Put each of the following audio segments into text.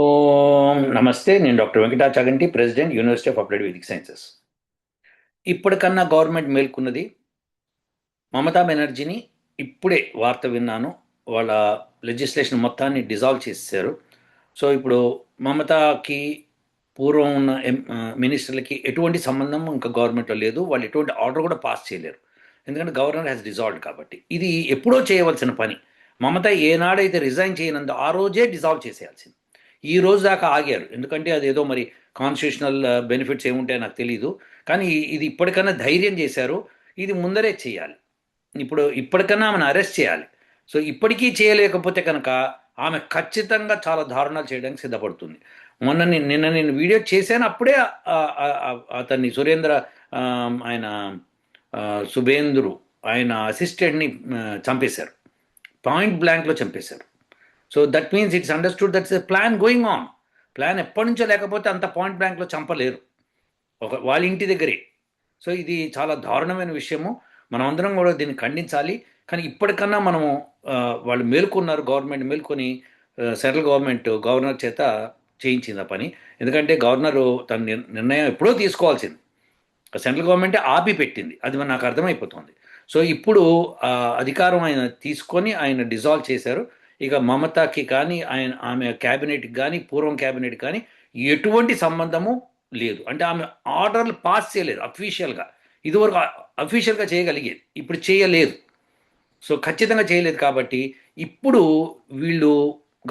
ఓం నమస్తే. నేను doctor Venkatachaganti, president, university of applied Vedic sciences. ఇప్పటికన్నా government మేల్కొన్నది. మమతా బెనర్జీని ఇప్పుడే వార్త విన్నాను. వాళ్ళ లెజిస్లేషన్ మొత్తాన్ని డిజాల్వ్ చేసేసారు. సో ఇప్పుడు మమతాకి పూర్వం ఉన్న మినిస్టర్లకి ఎటువంటి సంబంధం ఇంకా గవర్నమెంట్లో లేదు. వాళ్ళు ఎటువంటి ఆర్డర్ కూడా పాస్ చేయలేరు. ఎందుకంటే గవర్నర్ హ్యాస్ డిజాల్వ్డ్ కాబట్టి. ఇది ఎప్పుడో చేయవలసిన పని. మమత ఏనాడైతే రిజైన్ చేయనందో ఆ రోజే డిజాల్వ్ చేసేయాల్సింది. ఈ రోజు దాకా ఆగారు. ఎందుకంటే అదేదో మరి కాన్స్టిట్యూషనల్ బెనిఫిట్స్ ఏముంటాయో నాకు తెలియదు. కానీ ఇది ఇప్పటికన్నా ధైర్యం చేశారు. ఇది ముందరే చేయాలి. ఇప్పటికన్నా ఆమెను అరెస్ట్ చేయాలి. సో ఇప్పటికీ చేయలేకపోతే కనుక ఆమె ఖచ్చితంగా చాలా దారుణాలు చేయడానికి సిద్ధపడుతుంది. నిన్న నేను వీడియో చేశాను. అప్పుడే అతన్ని సురేంద్ర, ఆ, ఆయన ఆ, సుబేంద్రు, ఆయన అసిస్టెంట్ని చంపేశారు. పాయింట్ బ్లాంక్లో చంపేశారు. So that means it's understood that's a plan going on. Plan ఎప్పటి నుంచో లేకపోతే అంత పాయింట్ బ్లాంక్లో చంపలేరు వాళ్ళ ఇంటి దగ్గరే. సో ఇది చాలా దారుణమైన విషయము. మనం అందరం కూడా దీన్ని ఖండించాలి. కానీ ఇప్పటికన్నా మనము వాళ్ళు మేల్కొన్నారు. గవర్నమెంట్ మేల్కొని సెంట్రల్ గవర్నమెంట్ గవర్నర్ చేత చేయించింది ఆ పని. ఎందుకంటే గవర్నరు తన నిర్ణయం ఎప్పుడో తీసుకోవాల్సింది. సెంట్రల్ గవర్నమెంటే ఆపి పెట్టింది. అది నాకు అర్థమైపోతుంది. సో ఇప్పుడు అధికారం ఆయన తీసుకొని ఆయన డిజాల్వ్ చేశారు. ఇక మమతాకి కానీ ఆమె క్యాబినెట్కి కానీ పూర్వం క్యాబినెట్ కానీ ఎటువంటి సంబంధము లేదు. అంటే ఆమె ఆర్డర్లు పాస్ చేయలేదు అఫీషియల్గా. ఇదివరకు అఫీషియల్గా చేయగలిగేది, ఇప్పుడు చేయలేదు. సో ఖచ్చితంగా చేయలేదు కాబట్టి ఇప్పుడు వీళ్ళు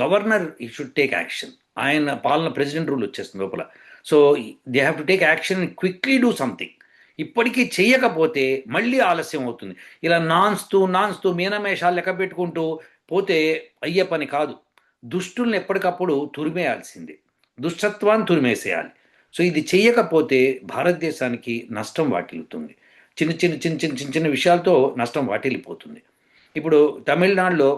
గవర్నర్ ఈ షుడ్ టేక్ యాక్షన్. ఆయన పాలన ప్రెసిడెంట్ రూల్ వచ్చేస్తుంది లోపల. So they have to take action and quickly do something. ఇప్పటికీ చేయకపోతే మళ్ళీ ఆలస్యం అవుతుంది. ఇలా నాన్స్తూ మీనమేషాలు లెక్క పెట్టుకుంటూ పోతే అయ్యే పని కాదు. దుష్టుల్ని ఎప్పటికప్పుడు తురిమేయాల్సిందే. దుష్టత్వాన్ని తురిమేసేయాలి. సో ఇది చేయకపోతే భారతదేశానికి నష్టం వాటిల్లుతుంది. చిన్న చిన్న చిన్న చిన్న చిన్న చిన్న విషయాలతో నష్టం వాటిల్లిపోతుంది. ఇప్పుడు తమిళనాడులో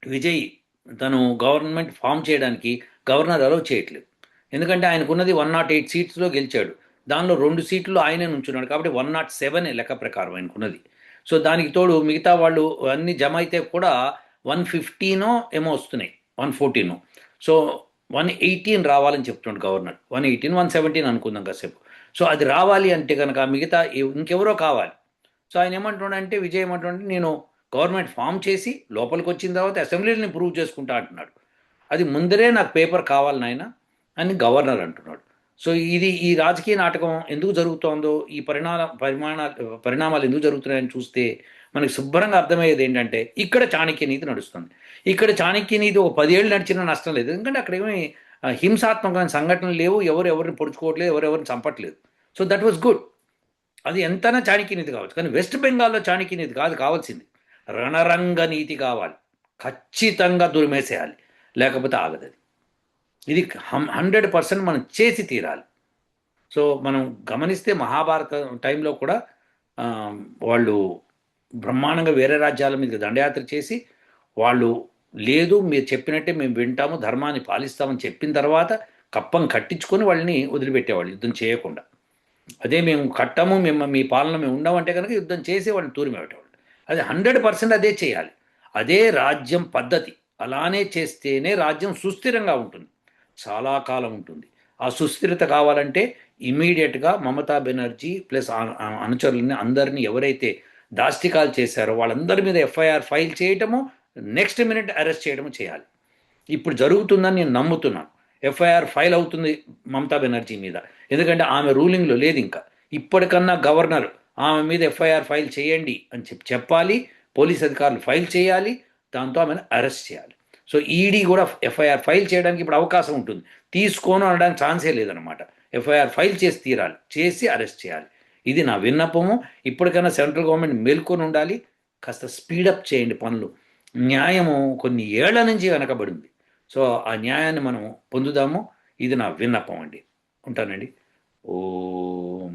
విజయ్ తను గవర్నమెంట్ ఫామ్ చేయడానికి గవర్నర్ అలౌ చేయట్లేదు. ఎందుకంటే ఆయనకున్నది 108 సీట్స్లో గెలిచాడు. దానిలో 2 సీట్లు ఆయనే నుంచున్నాడు కాబట్టి 107 లెక్క ప్రకారం ఆయనకున్నది. సో దానికి తోడు మిగతా వాళ్ళు అన్ని జమ అయితే కూడా 115 ఏమో వస్తున్నాయి, 114. సో 118 రావాలని చెప్తున్నాడు గవర్నర్. 118, 117 అనుకుందాం కాసేపు. సో అది రావాలి అంటే కనుక మిగతా ఇంకెవరో కావాలి. సో ఆయన ఏమంటున్నాడంటే, విజయ్ ఏమంటున్నాడంటే, నేను గవర్నమెంట్ ఫామ్ చేసి లోపలికి వచ్చిన తర్వాత అసెంబ్లీని ప్రూవ్ చేసుకుంటా అంటున్నాడు. అది ముందరే నాకు పేపర్ కావాలి నాయన అని గవర్నర్ అంటున్నాడు. సో ఈ రాజకీయ నాటకం ఎందుకు జరుగుతోందో, ఈ పరిణామాలు ఎందుకు జరుగుతున్నాయని చూస్తే మనకి శుభ్రంగా అర్థమయ్యేది ఏంటంటే ఇక్కడ చాణక్య నీతి నడుస్తుంది. ఇక్కడ చాణక్య నీతి ఒక 10 ఏళ్ళు నడిచినా నష్టం లేదు. ఎందుకంటే అక్కడ ఏమీ హింసాత్మకమైన సంఘటనలు లేవు. ఎవరిని పొడుచుకోవట్లేదు, ఎవరెవరిని చంపట్లేదు. So that was good. అది ఎంతైనా చాణక్య నీతి కావచ్చు. కానీ వెస్ట్ బెంగాల్లో చాణక్య నీతి కాదు కావాల్సింది. రణరంగ నీతి కావాలి. ఖచ్చితంగా దురిమేసేయాలి, లేకపోతే ఆగదు. ఇది 100% మనం చేసి తీరాలి. సో మనం గమనిస్తే మహాభారత టైంలో కూడా ఆ, వాళ్ళు బ్రహ్మాండంగా వేరే రాజ్యాల మీద దండయాత్ర చేసి వాళ్ళు, లేదు మీరు చెప్పినట్టే మేము వింటాము, ధర్మాన్ని పాలిస్తామని చెప్పిన తర్వాత కప్పం కట్టించుకొని వాళ్ళని వదిలిపెట్టేవాళ్ళు యుద్ధం చేయకుండా. అదే మేము కట్టము, మేము మీ పాలన మేము ఉండమంటే కనుక యుద్ధం చేసి వాళ్ళని తూరిమి పెట్టేవాళ్ళు. అది 100% అదే చేయాలి. అదే రాజ్యం పద్ధతి. అలానే చేస్తేనే రాజ్యం సుస్థిరంగా ఉంటుంది, చాలా కాలం ఉంటుంది. ఆ సుస్థిరత కావాలంటే ఇమీడియట్గా మమతా బెనర్జీ ప్లస్ అనుచరులని అందరినీ ఎవరైతే దాష్టికాలు చేశారో వాళ్ళందరి మీద ఎఫ్ఐఆర్ ఫైల్ చేయటము, నెక్స్ట్ మినిట్ అరెస్ట్ చేయడము చేయాలి. ఇప్పుడు జరుగుతుందని నేను నమ్ముతున్నాను. ఎఫ్ఐఆర్ ఫైల్ అవుతుంది మమతా బెనర్జీ మీద. ఎందుకంటే ఆమె రూలింగ్లో లేదు ఇంకా. ఇప్పటికన్నా గవర్నర్ ఆమె మీద ఎఫ్ఐఆర్ ఫైల్ చేయండి అని చెప్పాలి. పోలీస్ అధికారులు ఫైల్ చేయాలి. దాంతో ఆమెను అరెస్ట్ చేయాలి. సో ఈడీ కూడా ఎఫ్ఐఆర్ ఫైల్ చేయడానికి ఇప్పుడు అవకాశం ఉంటుంది. తీసుకోను అనడానికి ఛాన్సే లేదనమాట. ఎఫ్ఐఆర్ ఫైల్ చేసి తీరాలి, చేసి అరెస్ట్ చేయాలి. ఇది నా విన్నపము. ఇప్పటికైనా సెంట్రల్ గవర్నమెంట్ మేల్కొని ఉండాలి. కాస్త స్పీడప్ చేయండి పనులు. న్యాయము కొన్ని ఏళ్ల నుంచి వెనకబడింది. సో ఆ న్యాయాన్ని మనం పొందుదాము. ఇది నా విన్నపం అండి. ఉంటానండి. ఓ